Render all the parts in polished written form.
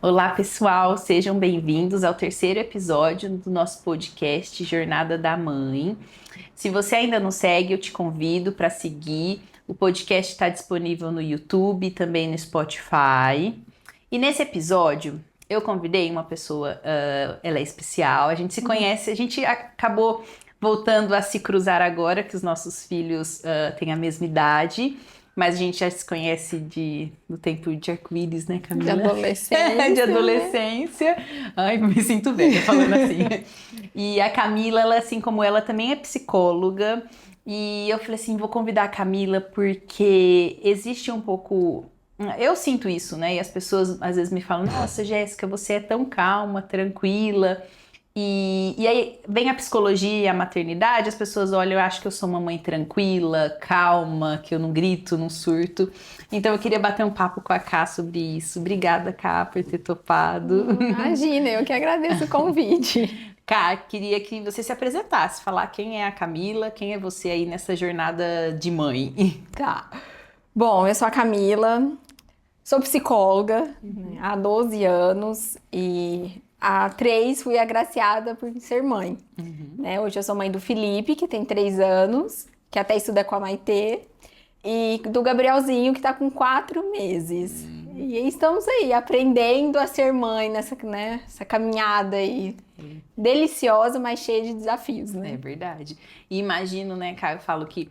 Olá, pessoal, sejam bem-vindos ao terceiro episódio do nosso podcast Jornada da Mãe. Se você ainda não segue, eu te convido para seguir. O podcast está disponível no YouTube e também no Spotify. E nesse episódio, eu convidei uma pessoa, ela é especial, a gente se conhece, a gente acabou voltando a se cruzar agora, que os nossos filhos têm a mesma idade. Mas a gente já se conhece do tempo de arco-íris, né, Camila? De adolescência. De adolescência. Ai, me sinto velha falando assim. E a Camila, ela, assim como ela, também é psicóloga. E eu falei assim, vou convidar a Camila porque existe um pouco... Eu sinto isso, né? E as pessoas às vezes me falam, nossa, Jéssica, você é tão calma, tranquila... E aí vem a psicologia e a maternidade, as pessoas olham, eu acho que eu sou uma mãe tranquila, calma, que eu não grito, não surto. Então eu queria bater um papo com a Ká sobre isso. Obrigada, Ká, por ter topado. Imagina, eu que agradeço o convite. Ká, queria que você se apresentasse, falar quem é a Camila, quem é você aí nessa jornada de mãe. Tá. Bom, eu sou a Camila, sou psicóloga, né, há 12 anos e há 3 fui agraciada por ser mãe. Né? Hoje eu sou mãe do Felipe, que tem 3 anos, que até estuda com a Maitê, e do Gabrielzinho, que tá com 4 meses. E estamos aí, aprendendo a ser mãe nessa, né, essa caminhada aí. Deliciosa, mas cheia de desafios, né? É verdade. E imagino, né, Ká, eu falo que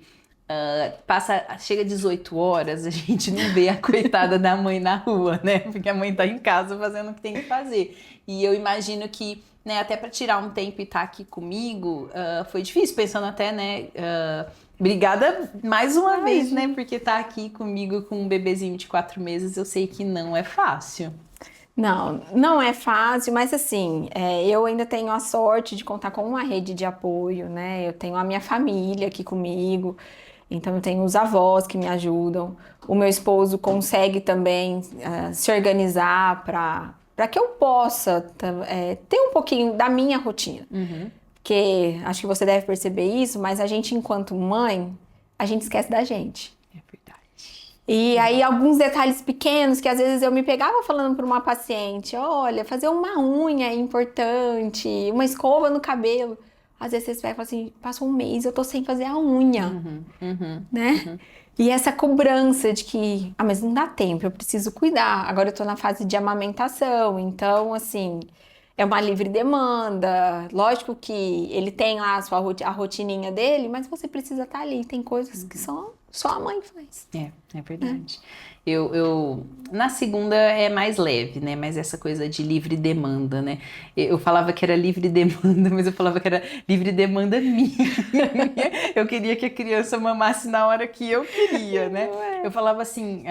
chega 18 horas, a gente não vê a coitada da mãe na rua, né? Porque a mãe tá em casa fazendo o que tem que fazer. E eu imagino que, né, até para tirar um tempo e estar aqui comigo, foi difícil, pensando até, né, obrigada mais uma vez, né, porque tá aqui comigo com um bebezinho de 4 meses, eu sei que não é fácil. Não, não é fácil, mas assim, eu ainda tenho a sorte de contar com uma rede de apoio, né? Eu tenho a minha família aqui comigo, então eu tenho os avós que me ajudam. O meu esposo consegue também se organizar para que eu possa ter um pouquinho da minha rotina. Porque acho que você deve perceber isso, mas a gente, enquanto mãe, a gente esquece da gente. É verdade. E aí, alguns detalhes pequenos que às vezes eu me pegava falando para uma paciente: olha, fazer uma unha é importante, uma escova no cabelo. Às vezes você vai falar assim: passou um mês, eu tô sem fazer a unha, né? E essa cobrança de que, mas não dá tempo, eu preciso cuidar. Agora eu tô na fase de amamentação, então, assim, é uma livre demanda. Lógico que ele tem lá a rotininha dele, mas você precisa estar ali. Tem coisas que só a mãe faz. É verdade. Na segunda é mais leve, né? Mas essa coisa de livre demanda, né? Eu falava que era livre demanda, mas eu falava que era livre demanda minha. Eu queria que a criança mamasse na hora que eu queria, né? Eu falava assim,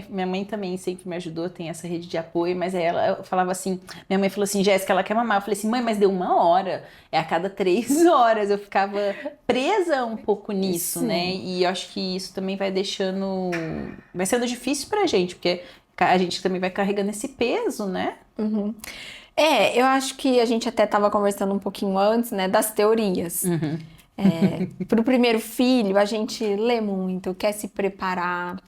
minha mãe também sempre me ajudou, tem essa rede de apoio, mas aí eu falava assim, minha mãe falou assim, Jéssica, ela quer mamar. Eu falei assim, mãe, mas deu 1 hora, é a cada 3 horas. Eu ficava presa um pouco nisso, Sim. né? E eu acho que isso também vai sendo difícil pra gente, porque a gente também vai carregando esse peso, né? Eu acho que a gente até estava conversando um pouquinho antes, né, das teorias. Para o primeiro filho, a gente lê muito, quer se preparar.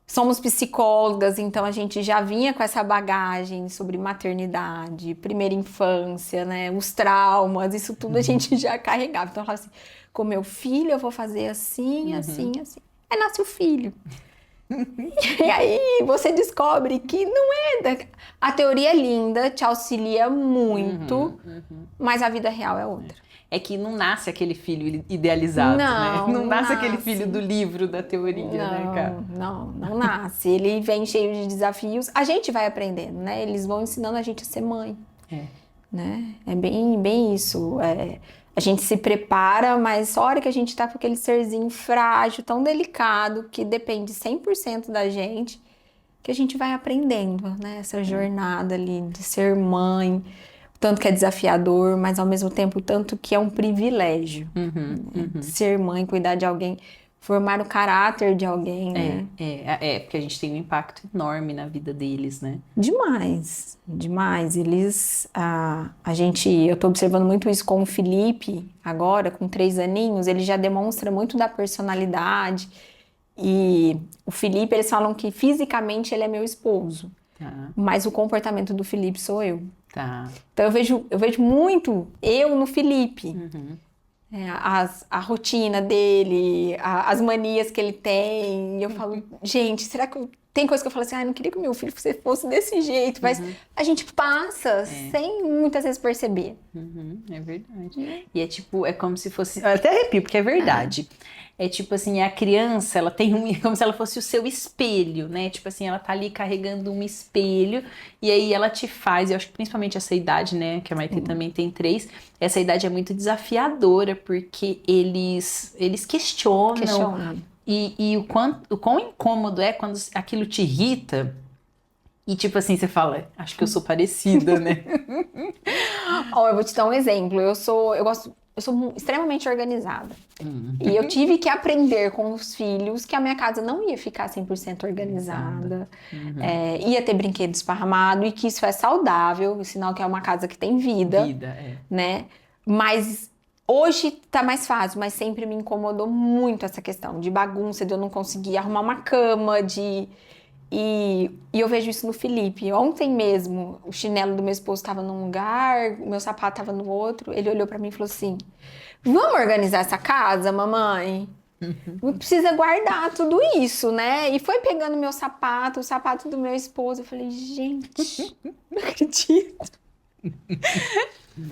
Somos psicólogas, então a gente já vinha com essa bagagem sobre maternidade, primeira infância, né, os traumas, isso tudo a gente já carregava. Então eu falava assim, com meu filho eu vou fazer assim, assim, assim. Aí nasce o filho. E aí você descobre que não é. A teoria é linda, te auxilia muito, mas a vida real é outra. É que não nasce aquele filho idealizado, né? Não nasce aquele filho do livro da teoria, né, cara? Não nasce. Ele vem cheio de desafios. A gente vai aprendendo, né? Eles vão ensinando a gente a ser mãe. Né? É bem isso. A gente se prepara, mas a hora que a gente tá com aquele serzinho frágil, tão delicado, que depende 100% da gente, que a gente vai aprendendo, né? Essa jornada ali de ser mãe, tanto que é desafiador, mas ao mesmo tempo tanto que é um privilégio. Ser mãe, cuidar de alguém, formar o caráter de alguém, né? Porque a gente tem um impacto enorme na vida deles, né? Demais, demais. Eu tô observando muito isso com o Felipe, agora, com 3 aninhos, ele já demonstra muito da personalidade. E o Felipe, eles falam que fisicamente ele é meu esposo. Tá, mas o comportamento do Felipe sou eu. tá. Então eu vejo muito eu no Felipe. Uhum. A rotina dele, as manias que ele tem. E eu falo, gente, será que tem coisa que eu falo assim, não queria que o meu filho fosse desse jeito, mas a gente passa sem muitas vezes perceber. Uhum, é verdade. E é tipo, é como se fosse. Eu até arrepio, porque é verdade. É tipo assim, a criança, ela tem um. Como se ela fosse o seu espelho, né? Tipo assim, ela tá ali carregando um espelho, e aí ela te faz. Eu acho que principalmente essa idade, né? Que a Maite também tem 3. Essa idade é muito desafiadora, porque eles questionam. Questionando. E o quão incômodo é quando aquilo te irrita. E tipo assim, você fala, acho que eu sou parecida, né? Ó, eu vou te dar um exemplo. Eu sou extremamente organizada. E eu tive que aprender com os filhos que a minha casa não ia ficar 100% organizada. Ia ter brinquedo esparramado e que isso é saudável, sinal que é uma casa que tem vida, né? Mas hoje tá mais fácil, mas sempre me incomodou muito essa questão de bagunça, de eu não conseguir arrumar uma cama, E eu vejo isso no Felipe. Ontem mesmo, o chinelo do meu esposo estava num lugar, o meu sapato estava no outro. Ele olhou para mim e falou assim: Vamos organizar essa casa, mamãe? Não precisa guardar tudo isso, né? E foi pegando meu sapato, o sapato do meu esposo. Eu falei: Gente, não acredito.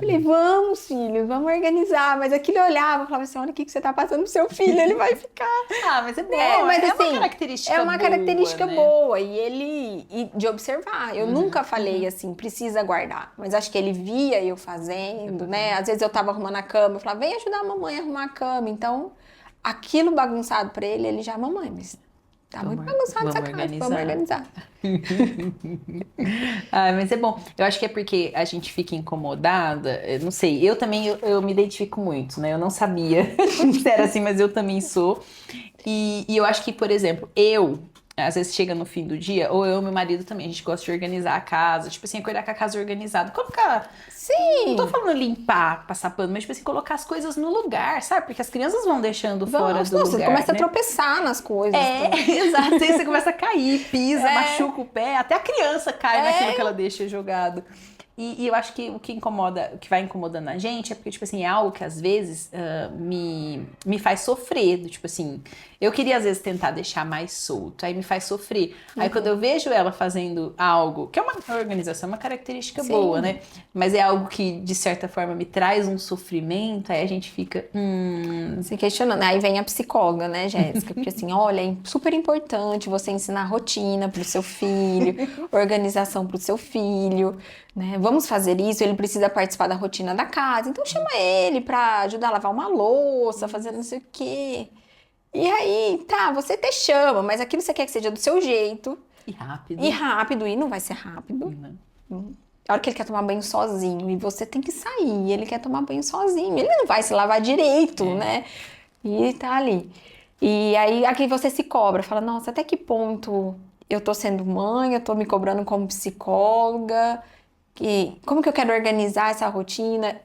Falei, vamos, filho, vamos organizar. Mas aquilo eu olhava e falava assim, olha o que você tá passando pro seu filho, ele vai ficar... Ah, mas é bom, mas é assim, uma característica é uma boa, característica né? boa. E de observar. Eu nunca falei assim, precisa guardar. Mas acho que ele via eu fazendo, né? Às vezes eu tava arrumando a cama, eu falava, vem ajudar a mamãe a arrumar a cama. Então, aquilo bagunçado pra ele, ele já, mamãe, mas tá muito bagunçado essa casa, vamos organizar. Ah, mas é bom. Eu acho que é porque a gente fica incomodada. Eu não sei, eu também eu me identifico muito, né? Eu não sabia se era assim, mas eu também sou. E eu acho que, por exemplo, às vezes chega no fim do dia, ou eu e meu marido também, a gente gosta de organizar a casa, tipo assim, acordar com a casa organizada, colocar. Sim! Não tô falando limpar, passar pano, mas tipo assim, colocar as coisas no lugar, sabe? Porque as crianças vão deixando fora do lugar. Você começa né? a tropeçar nas coisas. Exato. Aí você começa a cair, pisa, machuca o pé, até a criança cai naquilo que ela deixa jogado. E eu acho que o que incomoda, o que vai incomodando a gente é porque, tipo assim, é algo que às vezes me faz sofrer. Tipo assim, eu queria às vezes tentar deixar mais solto, aí me faz sofrer. Aí quando eu vejo ela fazendo algo, que é uma organização, é uma característica boa, né? Mas é algo que, de certa forma, me traz um sofrimento, aí a gente fica. Se questionando. Aí vem a psicóloga, né, Jéssica? Porque assim, olha, é super importante você ensinar rotina pro seu filho, organização pro seu filho, né? Vamos fazer isso, ele precisa participar da rotina da casa. Então chama ele pra ajudar a lavar uma louça, fazer não sei o quê. E aí, tá, você até chama, mas aquilo você quer que seja do seu jeito. E rápido. E não vai ser rápido. A hora que ele quer tomar banho sozinho e você tem que sair, ele quer tomar banho sozinho, ele não vai se lavar direito, né? E tá ali. E aí, aqui você se cobra, fala, nossa, até que ponto eu tô sendo mãe, eu tô me cobrando como psicóloga, como que eu quero organizar essa rotina?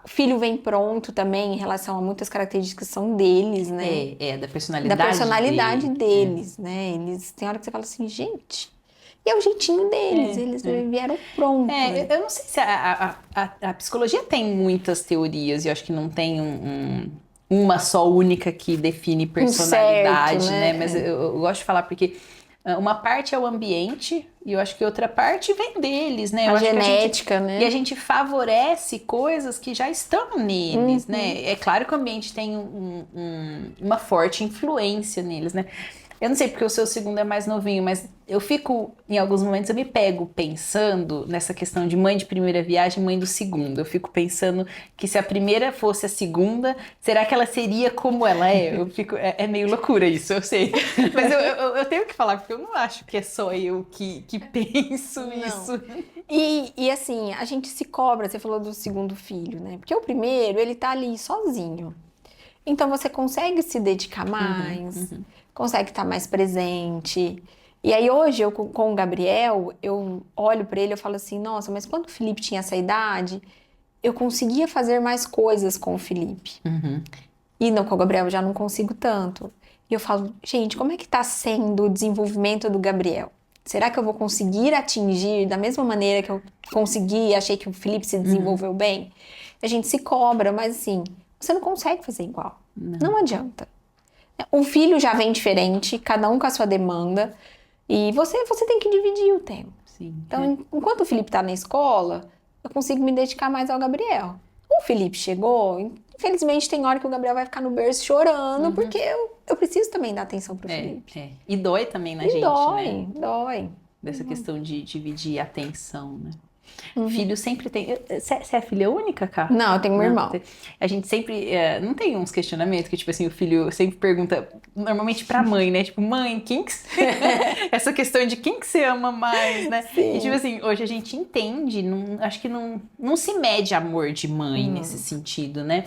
O filho vem pronto também em relação a muitas características que são deles, né? Da personalidade. Da personalidade deles, né? Eles tem hora que você fala assim, gente, e é o jeitinho deles, eles vieram prontos. Né? Eu não sei se a psicologia tem muitas teorias, e eu acho que não tem uma só única que define personalidade, certo, né? Mas eu gosto de falar porque uma parte é o ambiente e eu acho que outra parte vem deles, né? Eu A acho genética, né? E a gente favorece coisas que já estão neles, né? É claro que o ambiente tem uma forte influência neles, né? Eu não sei porque o seu segundo é mais novinho, mas eu fico, em alguns momentos, eu me pego pensando nessa questão de mãe de primeira viagem, mãe do segundo. Eu fico pensando que se a primeira fosse a segunda, será que ela seria como ela é? Eu fico, é meio loucura isso, eu sei. Mas eu tenho que falar, porque eu não acho que é só eu que penso isso. E assim, a gente se cobra, você falou do segundo filho, né? Porque o primeiro, ele tá ali sozinho. Então você consegue se dedicar mais, consegue estar mais presente. E aí hoje, eu com o Gabriel, eu olho pra ele e falo assim, nossa, mas quando o Felipe tinha essa idade, eu conseguia fazer mais coisas com o Felipe. E não, com o Gabriel eu já não consigo tanto. E eu falo, gente, como é que tá sendo o desenvolvimento do Gabriel? Será que eu vou conseguir atingir da mesma maneira que eu consegui e achei que o Felipe se desenvolveu bem? A gente se cobra, mas assim, você não consegue fazer igual. Não adianta. O filho já vem diferente, cada um com a sua demanda, e você tem que dividir o tempo. Sim. Então, enquanto o Felipe tá na escola, eu consigo me dedicar mais ao Gabriel. O Felipe chegou, infelizmente tem hora que o Gabriel vai ficar no berço chorando, porque eu preciso também dar atenção pro Felipe. E dói também na E gente, dói, né? dói. Dessa questão de dividir a atenção, né? Filho sempre tem... Você é filha única, Cá? Não, eu tenho um irmão. A gente sempre... não tem uns questionamentos que, tipo assim, o filho sempre pergunta, normalmente pra mãe, né? Tipo, mãe, quem que você... Essa questão de quem que você ama mais, né? Sim. E, tipo assim, hoje a gente entende, acho que não se mede amor de mãe nesse sentido, né?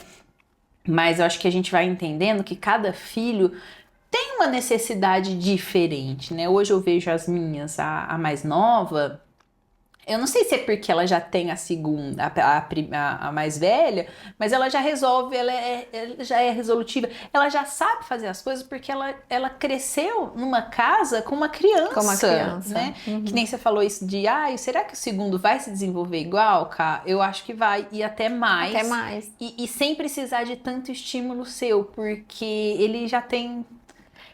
Mas eu acho que a gente vai entendendo que cada filho tem uma necessidade diferente, né? Hoje eu vejo as minhas, a mais nova... Eu não sei se é porque ela já tem a segunda, a mais velha, mas ela já resolve, ela já é resolutiva, ela já sabe fazer as coisas porque ela cresceu numa casa com uma criança. Com uma criança. Né? Que nem você falou isso de, será que o segundo vai se desenvolver igual, Cá? Eu acho que vai, e até mais. Até mais. E sem precisar de tanto estímulo seu, porque ele já tem...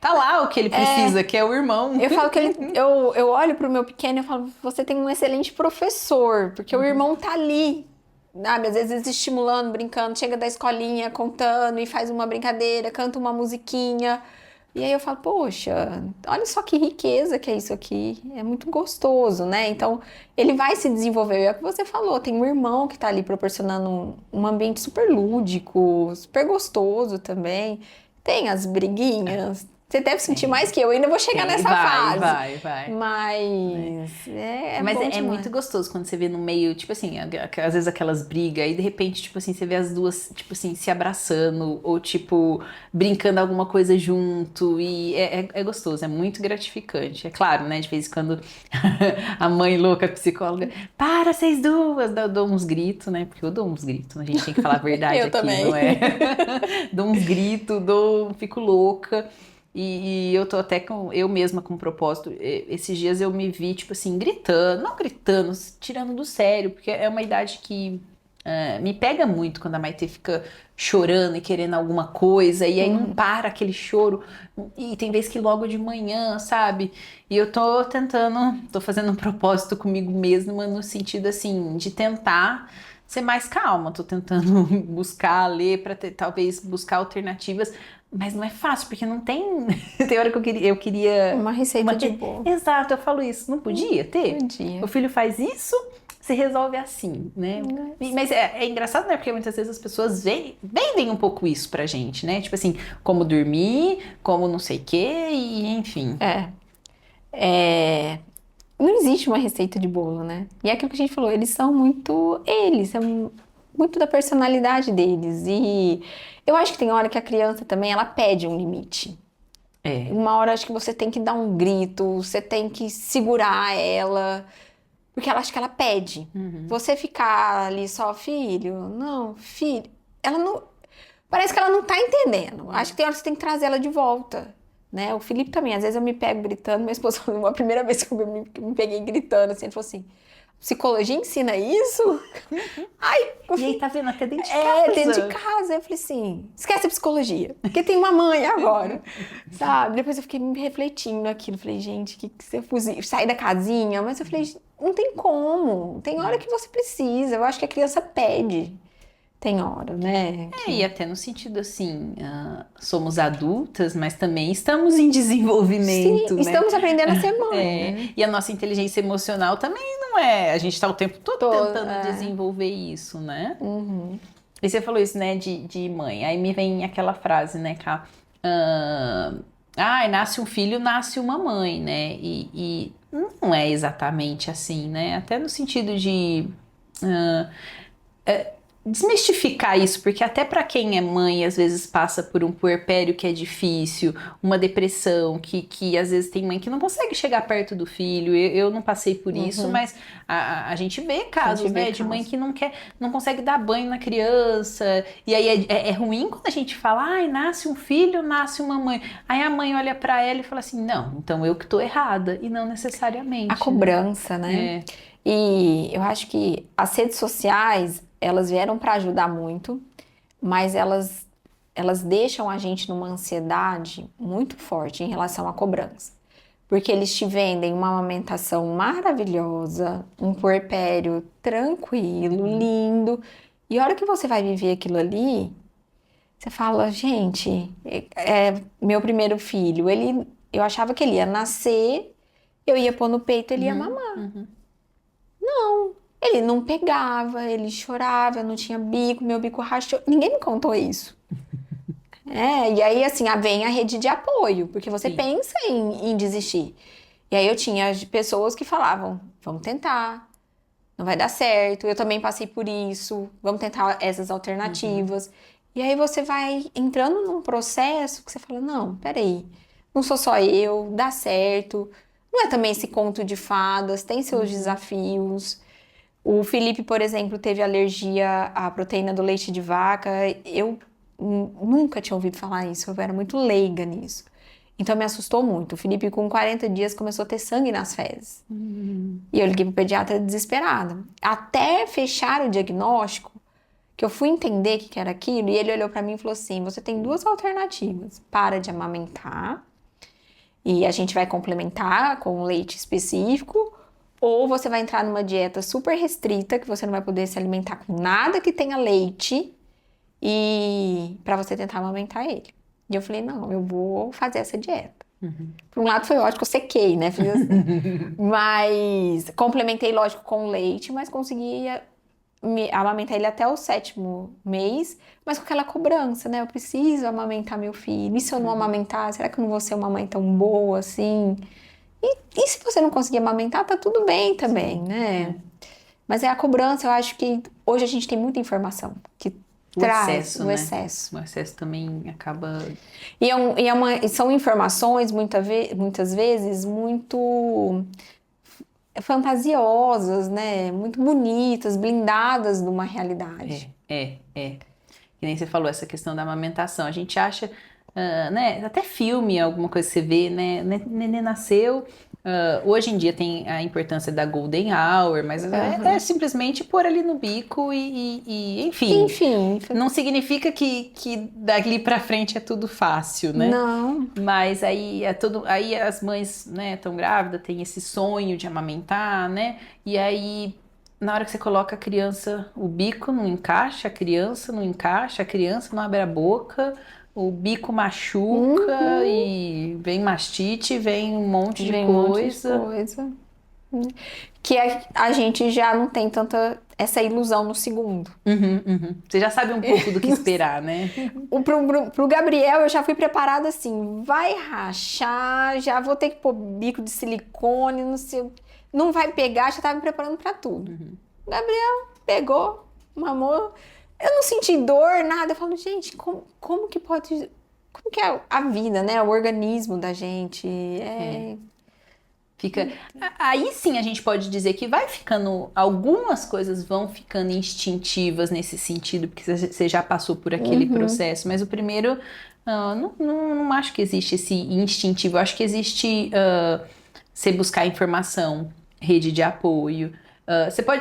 Tá lá o que ele precisa, que é o irmão. Eu falo que eu olho pro meu pequeno e eu falo, você tem um excelente professor, porque o irmão tá ali, sabe? Às vezes estimulando, brincando, chega da escolinha, contando e faz uma brincadeira, canta uma musiquinha. E aí eu falo, poxa, olha só que riqueza que é isso aqui. É muito gostoso, né? Então, ele vai se desenvolver. É o que você falou, tem um irmão que tá ali proporcionando um ambiente super lúdico, super gostoso também. Tem as briguinhas. Você deve sentir mais que eu ainda vou chegar nessa fase. Vai. Mas Mas bom é demais. muito gostoso quando você vê no meio, tipo assim, às vezes aquelas brigas, e de repente, tipo assim, você vê as duas, tipo assim, se abraçando, ou tipo, brincando alguma coisa junto, e é gostoso, é muito gratificante. É claro, né, de vez em quando a mãe louca, a psicóloga, para vocês duas, dou uns gritos, né, porque eu dou uns gritos, a gente tem que falar a verdade Eu aqui, também. não é? Dou uns gritos, fico louca. E eu tô até eu mesma com um propósito. Esses dias eu me vi, tipo assim, não gritando, tirando do sério, porque é uma idade que me pega muito quando a Maitê fica chorando e querendo alguma coisa, e aí não para aquele choro, e tem vezes que logo de manhã, sabe? E eu tô fazendo um propósito comigo mesma no sentido assim, de tentar ser mais calma, tô tentando buscar, ler, pra talvez buscar alternativas. Mas não é fácil, porque não tem... Tem hora que eu queria... Uma receita de bolo. Exato, eu falo isso. Não podia ter? Podia. O filho faz isso, se resolve assim, né? Mas é engraçado, né? Porque muitas vezes as pessoas vendem um pouco isso pra gente, né? Tipo assim, como dormir, como não sei o quê, e enfim. Não existe uma receita de bolo, né? E é aquilo que a gente falou, eles são muito muito da personalidade deles. E eu acho que tem hora que a criança também, ela pede um limite. Uma hora acho que você tem que dar um grito, você tem que segurar ela, porque ela acha que ela pede. Você ficar ali só, filho, não, filho, ela não... Parece que ela não tá entendendo. Acho que tem hora que você tem que trazer ela de volta. Né? O Felipe também, às vezes eu me pego gritando, minha esposa falou, a primeira vez que eu me peguei gritando, assim, ele falou assim, psicologia ensina isso? Ai, e aí tá vendo até dentro de casa. Dentro de casa. Eu falei assim, esquece a psicologia, porque tem uma mãe agora, sabe? Depois eu fiquei me refletindo naquilo, falei, gente, que você fuzil, sair da casinha, mas eu falei, não tem como, tem hora que você precisa, eu acho que a criança pede. Tem hora, né? E até no sentido assim, somos adultas, mas também estamos em desenvolvimento, Sim, né? estamos aprendendo a ser mãe. Né? E a nossa inteligência emocional também não é... A gente tá o tempo todo tentando desenvolver isso, né? E você falou isso, né, de mãe. Aí me vem aquela frase, né, Cá? Nasce um filho, nasce uma mãe, né? E não é exatamente assim, né? Até no sentido de... desmistificar isso, porque até para quem é mãe, às vezes passa por um puerpério que é difícil, uma depressão, que às vezes tem mãe que não consegue chegar perto do filho. Eu não passei por isso, mas a gente vê casos, né, de mãe que não consegue dar banho na criança. E aí é ruim quando a gente fala, ai, nasce um filho, nasce uma mãe. Aí a mãe olha para ela e fala assim, não, então eu que tô errada. E não necessariamente. A cobrança, né? É. E eu acho que as redes sociais, elas vieram para ajudar muito, mas elas deixam a gente numa ansiedade muito forte em relação à cobrança. Porque eles te vendem uma amamentação maravilhosa, um puerpério tranquilo, lindo. E a hora que você vai viver aquilo ali, você fala, gente, meu primeiro filho, eu achava que ele ia nascer, eu ia pôr no peito, ele ia mamar. Ele não pegava, ele chorava, não tinha bico, meu bico rachou. Ninguém me contou isso. E aí assim, vem a rede de apoio, porque você Sim. pensa em desistir. E aí eu tinha pessoas que falavam, vamos tentar, não vai dar certo, eu também passei por isso, vamos tentar essas alternativas. E aí você vai entrando num processo que você fala, não, peraí, não sou só eu, dá certo. Não é também esse conto de fadas, tem seus desafios. O Felipe, por exemplo, teve alergia à proteína do leite de vaca. Eu nunca tinha ouvido falar isso, eu era muito leiga nisso. Então me assustou muito. O Felipe, com 40 dias, começou a ter sangue nas fezes. E eu liguei pro pediatra desesperada. Até fechar o diagnóstico, que eu fui entender o que era aquilo, e ele olhou pra mim e falou assim: você tem duas alternativas. Para de amamentar, e a gente vai complementar com leite específico, ou você vai entrar numa dieta super restrita, que você não vai poder se alimentar com nada que tenha leite, e para você tentar amamentar ele. E eu falei, não, eu vou fazer essa dieta. Por um lado foi ótimo, eu sequei, né? Fiz assim. Mas complementei, lógico, com leite, mas consegui amamentar ele até o 7º mês, mas com aquela cobrança, né? Eu preciso amamentar meu filho. E se eu não amamentar, será que eu não vou ser uma mãe tão boa assim? E se você não conseguir amamentar, tá tudo bem também, né? Mas é a cobrança, eu acho que hoje a gente tem muita informação que O traz excesso, o né? excesso. O excesso também acaba... E são informações, muitas vezes, muito fantasiosas, né? Muito bonitas, blindadas de uma realidade. Que nem você falou, essa questão da amamentação. A gente acha, né, até filme, alguma coisa que você vê, né, neném nasceu. Hoje em dia tem a importância da Golden Hour, mas é simplesmente pôr ali no bico enfim. Enfim, Não significa que dali pra frente é tudo fácil, né? não. Mas aí aí as mães, né, tão grávidas, têm esse sonho de amamentar, né? E aí na hora que você coloca a criança, o bico não encaixa, a criança não encaixa, a criança não abre a boca, o bico machuca e vem mastite, vem um monte de Vem um monte de coisa. coisa. Que a gente já não tem tanta essa ilusão no segundo. Você já sabe um pouco do que esperar, né? Pro Gabriel, eu já fui preparada assim, vai rachar, já vou ter que pôr bico de silicone, não sei, não vai pegar, já tava me preparando pra tudo. O Gabriel pegou, mamou, eu não senti dor, nada. Eu falo, gente, como que pode, como que é a vida, né? O organismo da gente Aí sim a gente pode dizer que vai ficando, algumas coisas vão ficando instintivas nesse sentido, porque você já passou por aquele processo, mas o primeiro, não acho que existe esse instintivo, eu acho que existe você buscar informação, rede de apoio.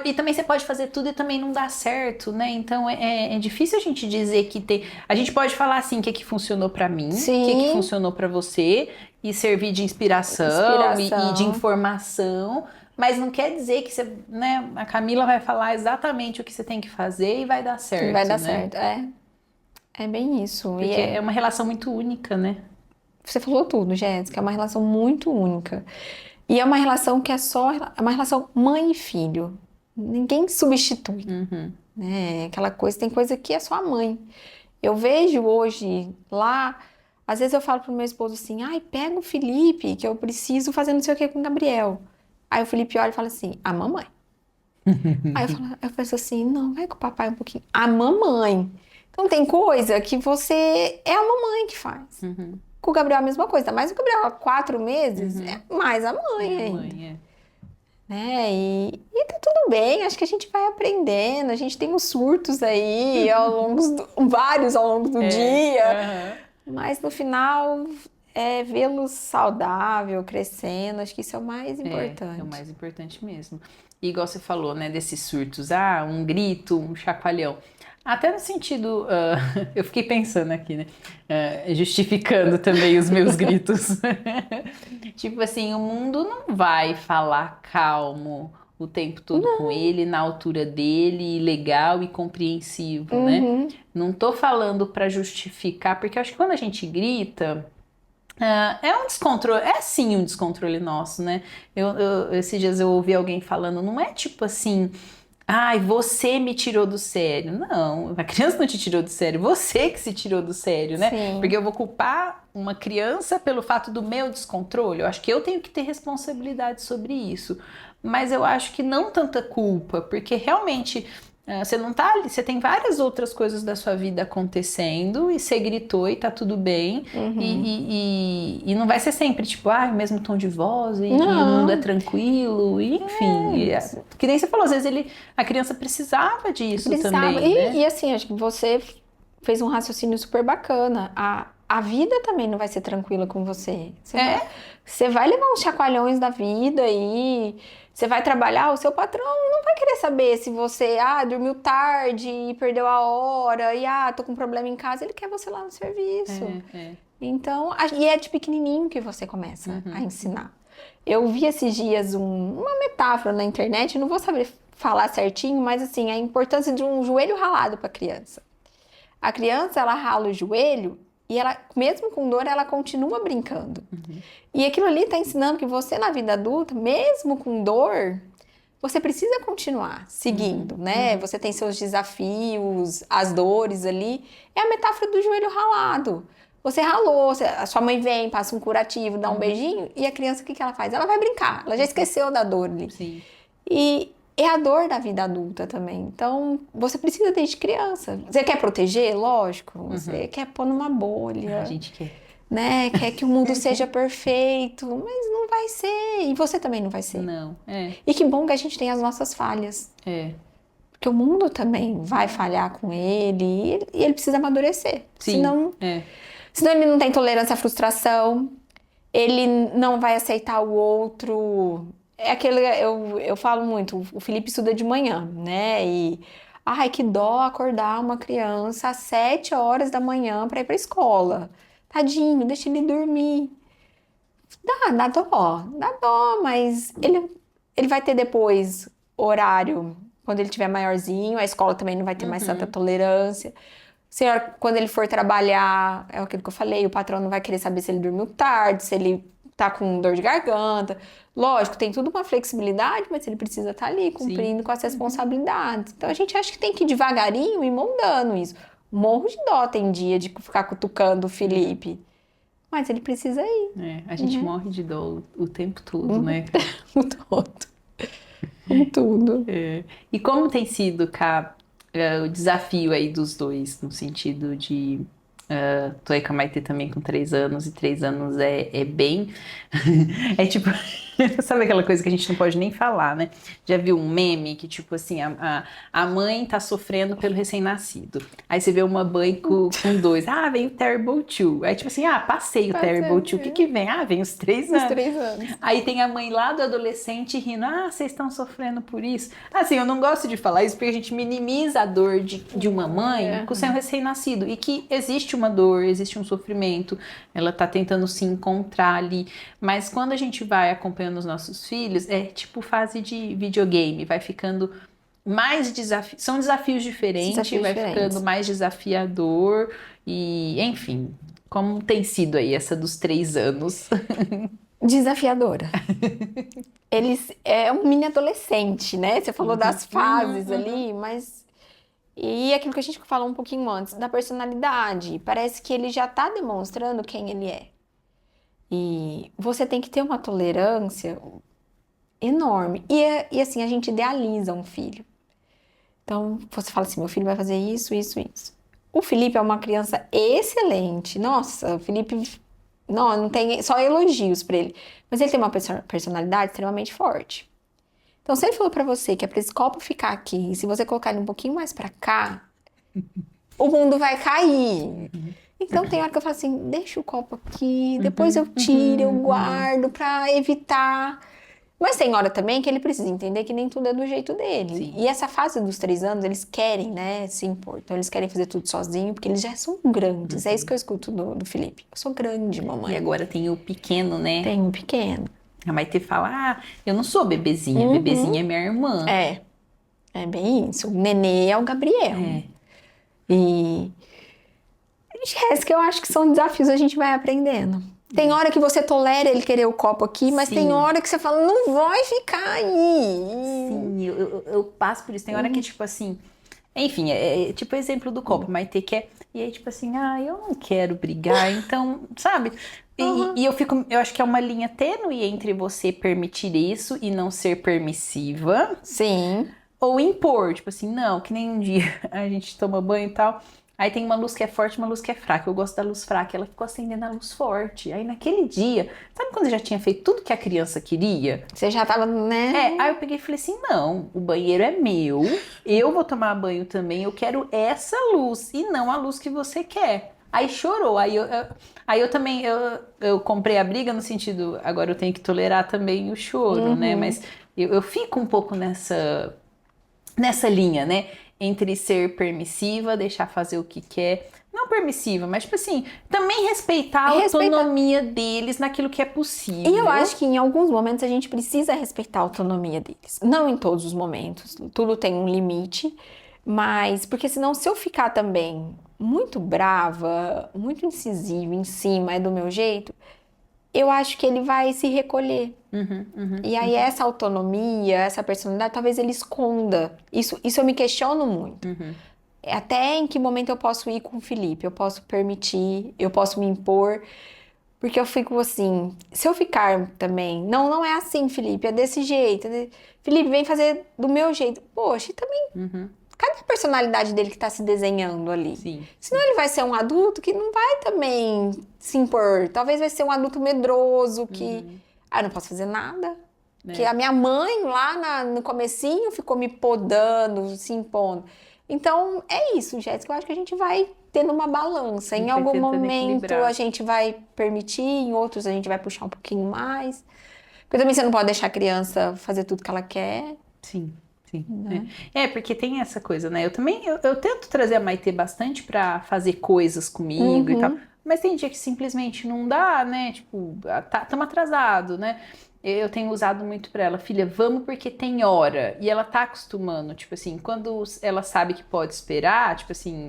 E também você pode fazer tudo e também não dá certo, né? Então é difícil a gente dizer que tem. A gente pode falar assim, o que funcionou pra mim, o que funcionou pra você, e servir de inspiração. E de informação, mas não quer dizer que você, né? A Camila vai falar exatamente o que você tem que fazer e vai dar certo. E vai dar né? certo, é bem isso. Porque é uma relação muito única, né? Você falou tudo, Jéssica, é uma relação muito única. E é uma relação que é uma relação mãe e filho. Ninguém substitui, né? Aquela coisa, tem coisa que é só a mãe. Eu vejo hoje lá, às vezes eu falo pro meu esposo assim, ai, pega o Felipe, que eu preciso fazer não sei o que com o Gabriel. Aí o Felipe olha e fala assim, a mamãe. Aí eu penso assim, não, vai com o papai um pouquinho. A mamãe. Então tem coisa que você é a mamãe que faz. Uhum, Com o Gabriel é a mesma coisa, mas o Gabriel há 4 meses uhum. é mais a É mãe a ainda, mãe, é. né? E tá tudo bem, acho que a gente vai aprendendo, a gente tem uns surtos aí vários ao longo do É, dia, aham. mas no final é vê-los saudável, crescendo, acho que isso é o mais É o importante. mais importante mesmo. E igual você falou, né, desses surtos, um grito, um chacoalhão. Até no sentido, eu fiquei pensando aqui, né, justificando também os meus gritos. Tipo assim, o mundo não vai falar calmo o tempo todo com ele, na altura dele, legal e compreensivo, né? Uhum. Não tô falando pra justificar, porque eu acho que quando a gente grita. É um descontrole, é sim um descontrole nosso, né? Esses dias eu ouvi alguém falando, não é tipo assim, ai, você me tirou do sério. Não, a criança não te tirou do sério, você que se tirou do sério, né? Porque Sim. eu vou culpar uma criança pelo fato do meu descontrole. Eu acho que eu tenho que ter responsabilidade sobre isso. Mas eu acho que não tanta culpa, porque realmente. Você não tá ali, você tem várias outras coisas da sua vida acontecendo e você gritou e tá tudo bem. Uhum. E não vai ser sempre tipo, o mesmo tom de voz e o mundo é Não, tranquilo, e, enfim. Que nem você falou, às vezes a criança precisava disso precisava. também, né? E assim, acho que você fez um raciocínio super bacana. A vida também não vai ser tranquila com você. É, Você vai levar uns chacoalhões da vida e você vai trabalhar, o seu patrão não vai querer saber se você, dormiu tarde e perdeu a hora, e tô com problema em casa, ele quer você lá no serviço. é. Então, e é de pequenininho que você começa a Uhum, ensinar. Eu vi esses dias uma metáfora na internet, não vou saber falar certinho, mas assim, a importância de um joelho ralado para a criança. A criança, ela rala o joelho e ela, mesmo com dor, ela continua brincando. uhum, E aquilo ali está ensinando que você, na vida adulta, mesmo com dor, você precisa continuar uhum, seguindo, né? uhum. Você tem seus desafios, as dores ali. É a metáfora do joelho ralado. Você ralou, a sua mãe vem, passa um curativo, dá um Uhum, beijinho, e a criança, o que ela faz? Ela vai brincar, ela já esqueceu da dor ali. sim. E é a dor da vida adulta também. Então, você precisa desde criança. Você quer proteger? Lógico. Uhum. Você quer pôr numa A bolha, gente quer. né? Quer que o mundo seja perfeito, mas não vai ser. E você também não vai ser. Não, é, E que bom que a gente tem as nossas falhas. é. Porque o mundo também vai falhar com ele e ele precisa amadurecer. Sim, Senão, é. senão ele não tem tolerância à frustração, ele não vai aceitar o outro. É aquele, eu falo muito, o Felipe estuda de manhã, né? Ai, que dó acordar uma criança às 7 horas da manhã para ir para escola. Tadinho, deixa ele dormir. Dá dó, mas ele vai ter depois horário quando ele tiver maiorzinho, a escola também não vai ter mais tanta Uhum, tolerância. Senhor, quando ele for trabalhar, é aquilo que eu falei, o patrão não vai querer saber se ele dormiu tarde, se ele tá com dor de garganta. Lógico, tem tudo uma flexibilidade, mas ele precisa estar ali sim. cumprindo com as Uhum. responsabilidades. Então a gente acha que tem que ir devagarinho e moldando isso. Morro de dó tem dia de ficar cutucando o Uhum. Felipe, mas ele precisa ir. A gente Uhum. morre de dor o tempo todo, Uhum. né, cara? O todo, com tudo. E como tem sido, Cá, o desafio aí dos dois, no sentido de. Tô aí com a Maitê também com 3 anos, e 3 anos é bem. É tipo. Sabe aquela coisa que a gente não pode nem falar, né? Já viu um meme que, tipo assim, a mãe tá sofrendo pelo recém-nascido. Aí você vê uma mãe com dois. Vem o Terrible Two. Aí, tipo assim, passei o Terrible Two. O que que vem? Vem os três Os anos. 3 anos. Aí tem a mãe lá do adolescente rindo, vocês estão sofrendo por isso. Assim, eu não gosto de falar isso porque a gente minimiza a dor de uma mãe É. com o seu recém-nascido. E que existe uma dor, existe um sofrimento, ela tá tentando se encontrar ali. Mas quando a gente vai acompanhando os nossos filhos, é tipo fase de videogame, vai ficando mais desafios, são desafios diferentes, Desafios vai ficando diferentes. mais desafiador e, enfim, como tem sido aí essa dos 3 anos? Desafiadora. Eles é um mini adolescente, né? Você falou Uhum, das uhum, fases uhum. ali, mas e aquilo que a gente falou um pouquinho antes, da personalidade. Parece que ele já tá demonstrando quem ele é. E você tem que ter uma tolerância. enorme. E assim, a gente idealiza um filho. Então, você fala assim, meu filho vai fazer isso, isso, isso. O Felipe é uma criança excelente. Nossa, o Felipe, não tem só elogios pra ele. Mas ele tem uma personalidade extremamente forte. Então, se ele falou pra você que é pra esse copo ficar aqui, e se você colocar ele um pouquinho mais pra cá, o mundo vai cair. Então, tem hora que eu falo assim, deixa o copo aqui, depois eu tiro, eu guardo pra evitar. Mas tem hora também que ele precisa entender que nem tudo é do jeito dele. Sim. E essa fase dos 3 anos, eles querem, né, se impor. Então, eles querem fazer tudo sozinho, porque eles já são grandes. É isso que eu escuto do Felipe. Eu sou grande, mamãe. E agora tem o pequeno, né? Tem um pequeno. A Maitê fala, eu não sou bebezinha, bebezinha é minha irmã. É bem isso. O nenê é o Gabriel. E que eu acho que são desafios que a gente vai aprendendo. Tem hora que você tolera ele querer o copo aqui, mas tem hora que você fala, não vai ficar aí. Sim, eu passo por isso. Tem hora que, tipo assim... Enfim, é tipo o exemplo do copo. Maitê quer... E aí, tipo assim, eu não quero brigar, então, sabe? E eu acho que é uma linha tênue entre você permitir isso e não ser permissiva. Sim. Ou impor, tipo assim, não, que nem um dia a gente toma banho e tal... Aí tem uma luz que é forte e uma luz que é fraca. Eu gosto da luz fraca. Ela ficou acendendo a luz forte. Aí naquele dia, sabe quando eu já tinha feito tudo que a criança queria? Você já tava, né? Aí eu peguei e falei assim, não, o banheiro é meu. Eu vou tomar banho também. Eu quero essa luz e não a luz que você quer. Aí chorou. Aí eu também, eu comprei a briga no sentido, agora eu tenho que tolerar também o choro, né? Mas eu fico um pouco nessa linha, né? Entre ser permissiva, deixar fazer o que quer. Não permissiva, mas tipo assim, também respeitar a autonomia deles naquilo que é possível. E eu acho que em alguns momentos a gente precisa respeitar a autonomia deles. Não em todos os momentos, tudo tem um limite, mas porque senão se eu ficar também muito brava, muito incisiva em cima, é do meu jeito, eu acho que ele vai se recolher. E aí essa autonomia, essa personalidade, talvez ele esconda. Isso eu me questiono muito. Até em que momento eu posso ir com o Felipe? Eu posso permitir, eu posso me impor. Porque eu fico assim, se eu ficar também, não é assim, Felipe, é desse jeito. Felipe, vem fazer do meu jeito. Poxa, e também, cadê a personalidade dele que tá se desenhando ali? Sim. Senão ele vai ser um adulto que não vai também se impor. Talvez vai ser um adulto medroso que... eu não posso fazer nada. Que a minha mãe lá no comecinho ficou me podando, se impondo. Então, é isso, Jéssica. Eu acho que a gente vai tendo uma balança. Em algum momento equilibrar. A gente vai permitir, em outros a gente vai puxar um pouquinho mais. Porque também você não pode deixar a criança fazer tudo que ela quer. Sim. Né? Porque tem essa coisa, né? Eu também, eu tento trazer a Maitê bastante pra fazer coisas comigo e tal. Mas tem dia que simplesmente não dá, né? Tipo, estamos atrasados, né? Eu tenho usado muito pra ela, filha, vamos porque tem hora. E ela tá acostumando, tipo assim, quando ela sabe que pode esperar, tipo assim,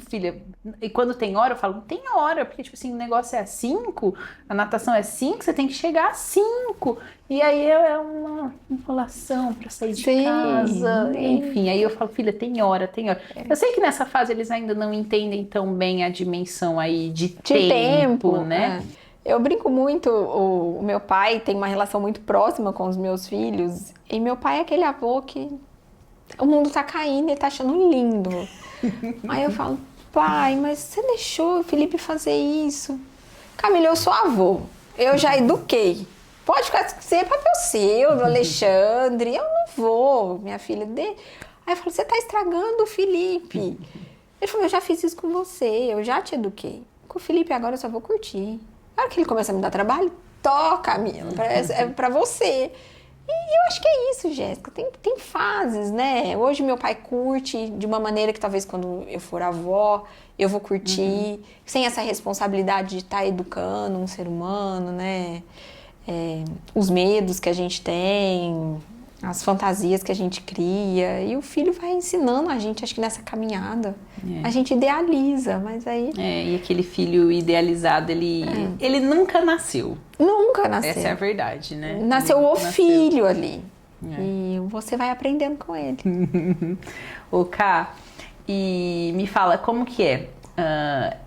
filha, e quando tem hora, eu falo, tem hora, porque tipo assim, o negócio é às 5, a natação é 5, você tem que chegar às 5. E aí é uma enrolação pra sair de casa, enfim. Aí eu falo, filha, tem hora, tem hora. Eu sei que nessa fase eles ainda não entendem tão bem a dimensão aí de tempo, né? Eu brinco muito, o meu pai tem uma relação muito próxima com os meus filhos. E meu pai é aquele avô que o mundo tá caindo, ele tá achando lindo. Aí eu falo, pai, mas você deixou o Felipe fazer isso? Camila, eu sou avô, eu já eduquei. Pode ficar ser papel seu, do Alexandre, eu não vou, minha filha. Aí eu falo, você tá estragando o Felipe. Ele falou, eu já fiz isso com você, eu já te eduquei. Com o Felipe agora eu só vou curtir. Na hora que ele começa a me dar trabalho, toca, Camila, é pra você. E eu acho que é isso, Jéssica. Tem fases, né? Hoje meu pai curte de uma maneira que talvez quando eu for avó, eu vou curtir. Sem essa responsabilidade de estar educando um ser humano, né? Os medos que a gente tem, as fantasias que a gente cria. E o filho vai ensinando a gente, acho que nessa caminhada. A gente idealiza, mas aí... e aquele filho idealizado, ele nunca nasceu. Nunca nasceu. Essa é a verdade, né? Nasceu filho ali. E você vai aprendendo com ele. Ô, Ká, e me fala, como que é?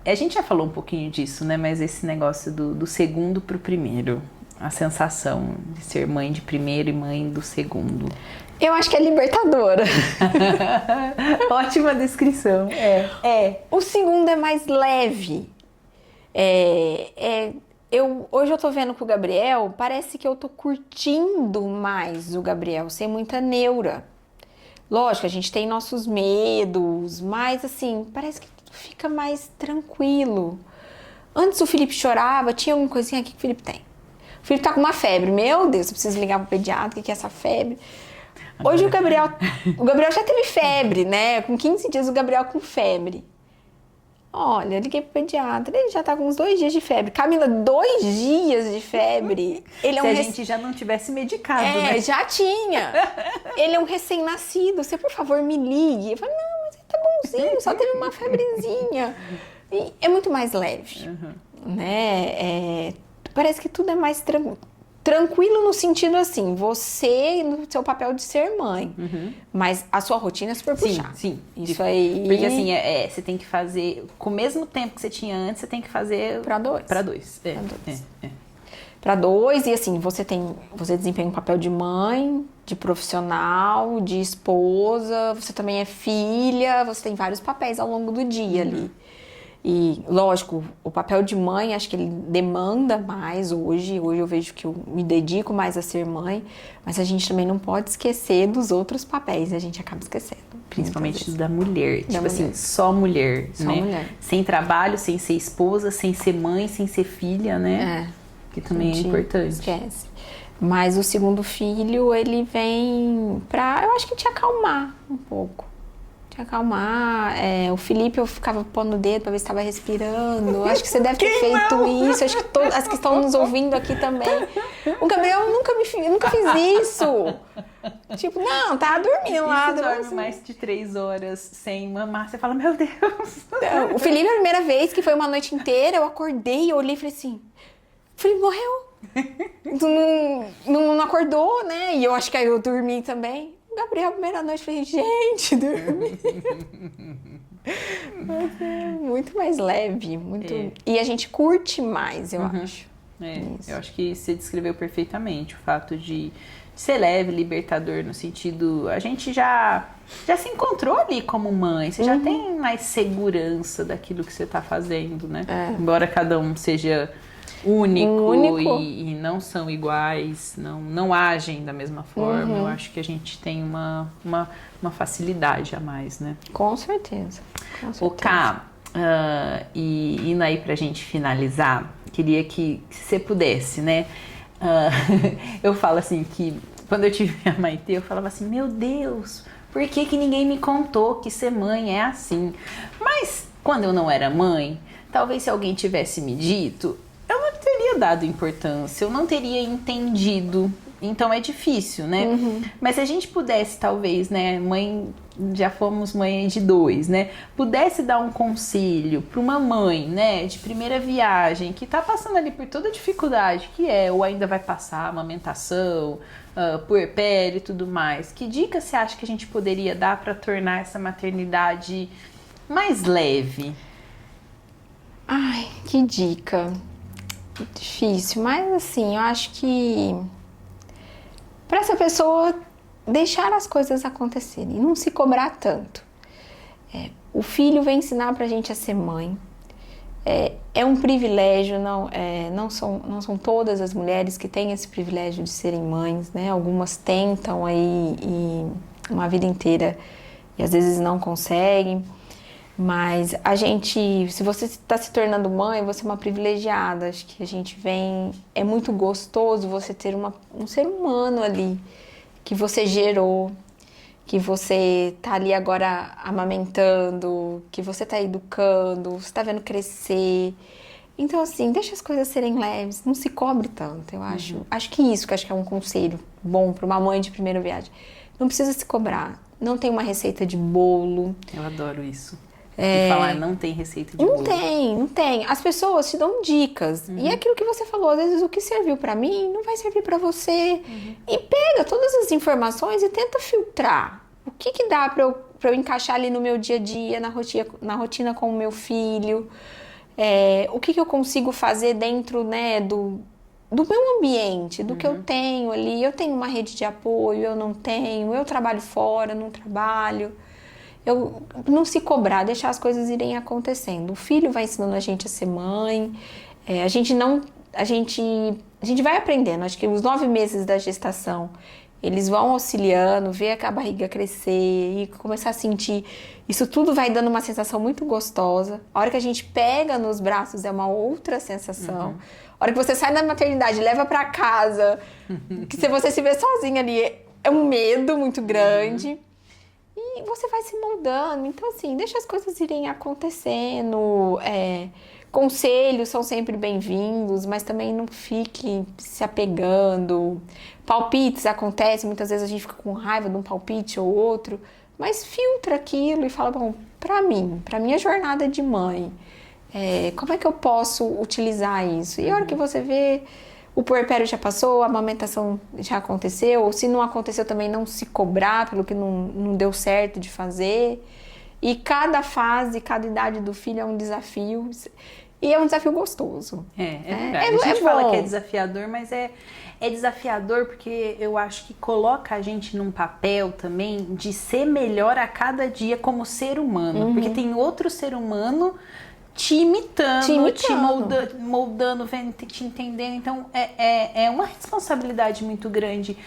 A gente já falou um pouquinho disso, né? Mas esse negócio do segundo pro primeiro. a sensação de ser mãe de primeiro e mãe do segundo? Eu acho que é libertadora. Ótima descrição. O segundo é mais leve. Hoje eu tô vendo com o Gabriel, parece que eu tô curtindo mais o Gabriel, sem muita neura. Lógico, a gente tem nossos medos, mas assim, parece que tudo fica mais tranquilo. Antes o Felipe chorava, tinha alguma coisinha aqui que o Felipe tem. O Felipe tá com uma febre, meu Deus, eu preciso ligar pro pediatra, o que é essa febre? Hoje o Gabriel já teve febre, né? Com 15 dias o Gabriel com febre. Olha, liguei pro pediatra, ele já tá com uns 2 dias de febre. Camila, 2 dias de febre. Ele Se a gente já não tivesse medicado, né? Já tinha. Ele é um recém-nascido, você por favor me ligue. Eu falei, não, mas ele tá bonzinho, só teve uma febrezinha. E é muito mais leve, né? Parece que tudo é mais tranquilo no sentido assim, você no seu papel de ser mãe, mas a sua rotina é super puxada. Sim. Isso aí. Porque assim, você tem que fazer, com o mesmo tempo que você tinha antes, você tem que fazer Pra dois. Pra dois. Para 2, e assim, você desempenha um papel de mãe, de profissional, de esposa, você também é filha, você tem vários papéis ao longo do dia ali. E, lógico, o papel de mãe, acho que ele demanda mais hoje. Hoje eu vejo que eu me dedico mais a ser mãe, mas a gente também não pode esquecer dos outros papéis, a gente acaba esquecendo. Principalmente da mulher. Assim, só mulher, só né? Mulher. Sem trabalho, sem ser esposa, sem ser mãe, sem ser filha, né? Que também é importante. Esquece. Mas o segundo filho, ele vem pra, eu acho que te acalmar um pouco. Acalmar. O Felipe, eu ficava pondo o dedo pra ver se estava respirando. Acho que você deve ter feito isso. Acho que as que estão nos ouvindo aqui também. O Gabriel nunca fiz isso. Tipo, não, tava dormindo lá. Você dorme mais de 3 horas sem mamar, você fala, meu Deus. O Felipe, a primeira vez, que foi uma noite inteira, eu acordei, eu olhei e falei assim, o Felipe morreu. Não acordou, né? E eu acho que aí eu dormi também. Gabriel, primeira noite, falei, gente, dormi. Mas é muito mais leve, e a gente curte mais, eu acho. Eu acho que você descreveu perfeitamente o fato de ser leve, libertador, no sentido, a gente já se encontrou ali como mãe, você já tem mais segurança daquilo que você tá fazendo, né? Embora cada um seja único. E não são iguais, não agem da mesma forma. Eu acho que a gente tem uma facilidade a mais, né? Com certeza. O Ká, e indo aí pra gente finalizar, queria que se você pudesse, né? Eu falo assim que quando eu tive a Maitê, eu falava assim, meu Deus, por que ninguém me contou que ser mãe é assim? Mas quando eu não era mãe, talvez se alguém tivesse me dito, eu não teria dado importância, eu não teria entendido. Então é difícil, né? Mas se a gente pudesse, talvez, né? Mãe, já fomos mãe de 2, né? Pudesse dar um conselho para uma mãe, né? De primeira viagem, que tá passando ali por toda a dificuldade que ou ainda vai passar amamentação, puerpério e tudo mais. Que dica você acha que a gente poderia dar para tornar essa maternidade mais leve? Ai, que dica. Difícil, mas assim, eu acho que para essa pessoa deixar as coisas acontecerem e não se cobrar tanto. O filho vem ensinar pra gente a ser mãe. É um privilégio, não são todas as mulheres que têm esse privilégio de serem mães, né? Algumas tentam aí uma vida inteira e às vezes não conseguem. Mas a gente, se você está se tornando mãe, você é uma privilegiada. Acho que a gente é muito gostoso você ter um ser humano ali, que você gerou, que você tá ali agora amamentando, que você tá educando, você tá vendo crescer. Então, assim, deixa as coisas serem leves, não se cobre tanto, eu acho. Acho que é um conselho bom para uma mãe de primeira viagem. Não precisa se cobrar, não tem uma receita de bolo. Eu adoro isso. E falar não tem receita de bolo. Não tem. As pessoas te dão dicas. E é aquilo que você falou, às vezes o que serviu pra mim não vai servir pra você. E pega todas as informações e tenta filtrar. O que dá pra eu encaixar ali no meu dia a dia, na rotina com o meu filho? O que eu consigo fazer dentro, né, do meu ambiente, do que eu tenho ali. Eu tenho uma rede de apoio, eu não tenho, eu trabalho fora, não trabalho. Eu não se cobrar, deixar as coisas irem acontecendo. O filho vai ensinando a gente a ser mãe. A gente não, a gente vai aprendendo. Acho que os 9 meses da gestação, eles vão auxiliando, ver a barriga crescer e começar a sentir. Isso tudo vai dando uma sensação muito gostosa. A hora que a gente pega nos braços é uma outra sensação. A hora que você sai da maternidade, leva pra casa, que se você se vê sozinha ali, é um medo muito grande. E você vai se moldando. Então, assim, deixa as coisas irem acontecendo. Conselhos são sempre bem-vindos, mas também não fique se apegando. Palpites acontecem, muitas vezes a gente fica com raiva de um palpite ou outro, mas filtra aquilo e fala, bom, pra mim, pra minha jornada de mãe, como é que eu posso utilizar isso? E a hora que você vê, o puerpério já passou, a amamentação já aconteceu, ou se não aconteceu também não se cobrar pelo que não deu certo de fazer. E cada fase, cada idade do filho é um desafio. E é um desafio gostoso. É verdade. A gente fala que é desafiador, mas é desafiador porque eu acho que coloca a gente num papel também de ser melhor a cada dia como ser humano. Porque tem outro ser humano te imitando, te moldando, vendo, te entendendo. Então, é uma responsabilidade muito grande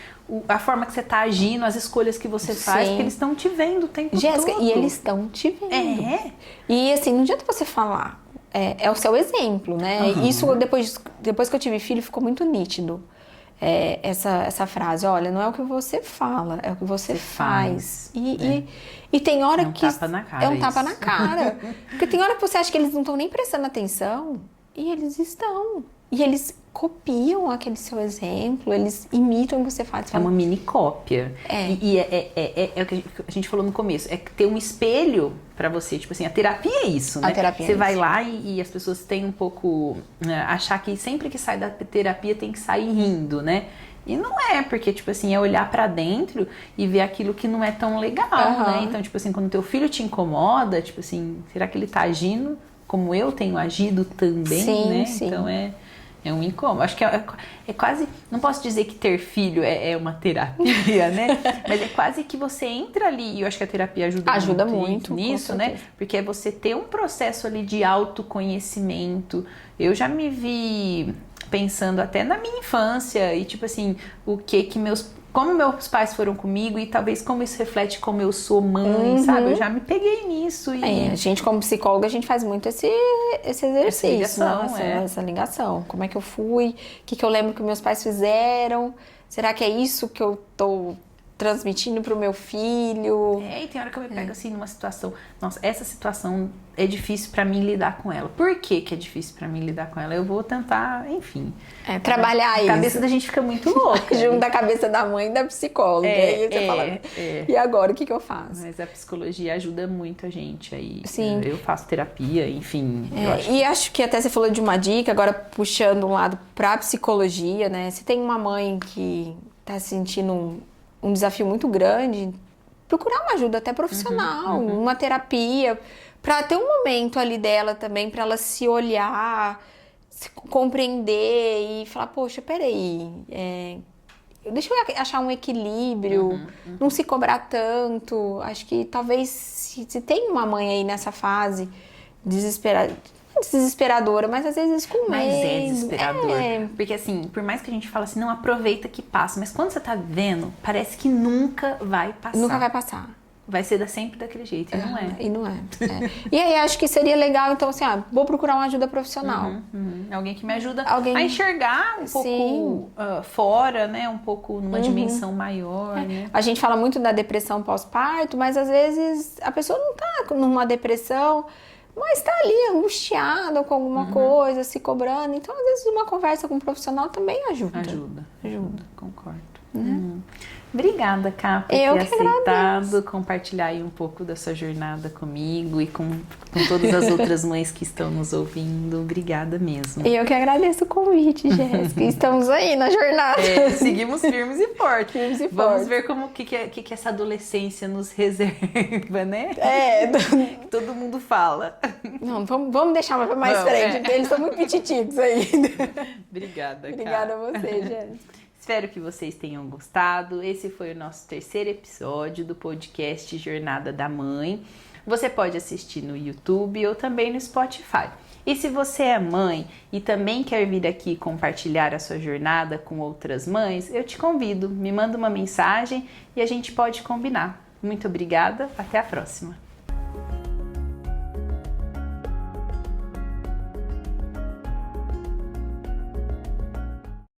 a forma que você está agindo, as escolhas que você faz, porque eles estão te vendo o tempo Jéssica, todo. E eles estão te vendo. E assim, não adianta você falar. É o seu exemplo, né? Isso, depois que eu tive filho, ficou muito nítido. Essa frase, olha, não é o que você fala, é o que você faz. E tem hora que... É um tapa na cara. É um tapa na cara. Porque tem hora que você acha que eles não estão nem prestando atenção, e eles estão. E eles copiam aquele seu exemplo, eles imitam o que você faz. É uma mini cópia. E é o que a gente falou no começo, é ter um espelho pra você. Tipo assim, a terapia é isso, né? Você vai lá e as pessoas têm um pouco... achar que sempre que sai da terapia tem que sair rindo, né? E não é, porque, tipo assim, é olhar pra dentro e ver aquilo que não é tão legal, né? Então, tipo assim, quando teu filho te incomoda, tipo assim, será que ele tá agindo como eu tenho agido também, né? Sim. Então, é um incômodo. Acho que é quase... Não posso dizer que ter filho é uma terapia, né? Mas é quase que você entra ali, e eu acho que a terapia ajuda muito nisso, né? Porque é você ter um processo ali de autoconhecimento. Eu já me vi pensando até na minha infância e tipo assim, como meus pais foram comigo e talvez como isso reflete como eu sou mãe, sabe? Eu já me peguei nisso. A gente, como psicóloga, a gente faz muito esse exercício, essa ligação. Como é que eu fui? O que eu lembro que meus pais fizeram? Será que é isso que eu tô transmitindo pro meu filho? E tem hora que eu me pego assim numa situação, nossa, essa situação é difícil pra mim lidar com ela. Por que é difícil pra mim lidar com ela? Eu vou tentar, enfim. Trabalhar isso. A cabeça da gente fica muito louca. Junto da cabeça da mãe e da psicóloga. Aí você fala, e agora o que eu faço? Mas a psicologia ajuda muito a gente aí. Sim. Eu faço terapia, enfim. Acho que até você falou de uma dica, agora puxando um lado pra psicologia, né? Se tem uma mãe que tá sentindo um desafio muito grande, procurar uma ajuda até profissional, uma terapia, para ter um momento ali dela também, para ela se olhar, se compreender e falar, poxa, peraí, deixa eu achar um equilíbrio, não se cobrar tanto. Acho que talvez se tem uma mãe aí nessa fase desesperadora, mas às vezes com medo. Mas é desesperador. Porque assim, por mais que a gente fale assim, não aproveita que passa, mas quando você tá vivendo, parece que nunca vai passar. Nunca vai passar. Vai ser sempre daquele jeito, e não é. E não é. E aí acho que seria legal, então assim, vou procurar uma ajuda profissional. Alguém que me ajuda a enxergar um pouco fora, né? Um pouco numa dimensão maior, né? A gente fala muito da depressão pós-parto, mas às vezes a pessoa não tá numa depressão, mas tá ali angustiada com alguma coisa, se cobrando. Então, às vezes, uma conversa com um profissional também ajuda. Ajuda, concordo. Obrigada, Cá, por Eu ter que aceitado compartilhar aí um pouco da sua jornada comigo e com todas as outras mães que estão nos ouvindo. Obrigada mesmo. Eu que agradeço o convite, Jéssica. Estamos aí na jornada. Seguimos firmes e fortes. Firmes e Vamos fortes. ver como que essa adolescência nos reserva, né? Todo mundo fala. Não, vamos deixar mais frente, porque eles são muito petititos ainda. Obrigada, Cá. Obrigada a você, Jéssica. Espero que vocês tenham gostado. Esse foi o nosso terceiro episódio do podcast Jornada da Mãe. Você pode assistir no YouTube ou também no Spotify. E se você é mãe e também quer vir aqui compartilhar a sua jornada com outras mães, eu te convido. Me manda uma mensagem e a gente pode combinar. Muito obrigada. Até a próxima.